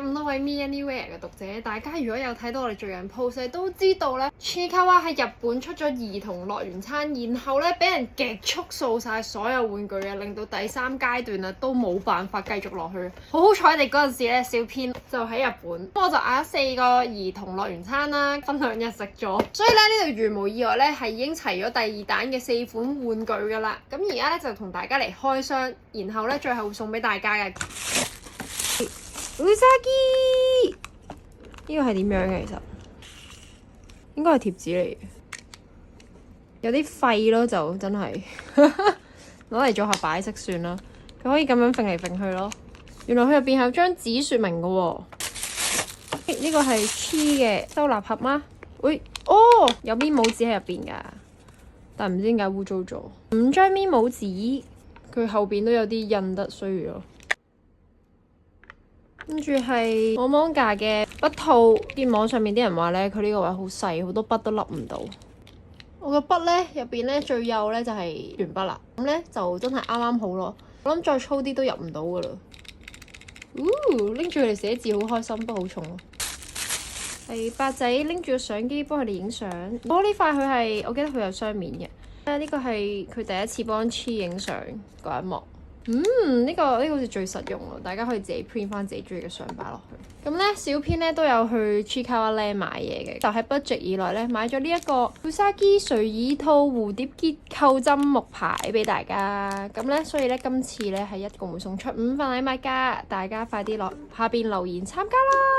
咁多位 Me Anywhere 嘅讀者，大家如果有睇到我哋最近 post 都知道咧，Chiikawa 喺日本出咗兒童樂園餐，然後咧俾人極速掃晒所有玩具啊，令到第3階段啊都冇辦法繼續落去。好彩地嗰陣時咧，小編就喺日本，我就嗌咗4個兒童樂園餐啦，分2日食咗。所以咧呢度如無意外咧係已經齊咗第2彈嘅4款玩具噶啦。咁而家咧就同大家嚟開箱，然後咧最後會送俾大家嘅。Usagi 呢個係點樣嘅？其實應該係貼紙嚟嘅，有啲廢咯，就真係攞嚟做下擺飾算啦。佢可以咁樣揈嚟揈去咯。原來佢入邊係有張紙説明嘅喎。呢個係 Chi 嘅收納盒嗎？喂，哦，有咪帽紙喺入邊㗎，但唔知點解污糟咗。5張咪帽紙，佢後邊都有啲印得衰咗。跟住係我芒架嘅筆套，見網上面啲人話咧，佢呢個位好細，好多筆都笠唔到。我個筆咧入邊咧最幼咧就係鉛筆啦，咁咧就真係啱啱好咯。我諗再粗啲都入唔到噶啦。拎住佢嚟寫字好開心，筆好重咯。係八仔拎住個相機幫佢哋影相。呢塊佢係我記得佢有雙面嘅。呢個係佢第一次幫 Chi 影相嗰一幕。呢個好似最實用咯，大家可以自己 print 翻自己中意嘅相擺落去。咁咧，小編咧都有去 Chiikawa Land 買嘢嘅，就喺 budget 以內咧買咗呢一個 Usagi 睡耳套蝴蝶結扣針木牌俾大家。咁咧，所以咧今次咧係一共會送出5份禮物㗎，大家快啲落下邊留言參加啦！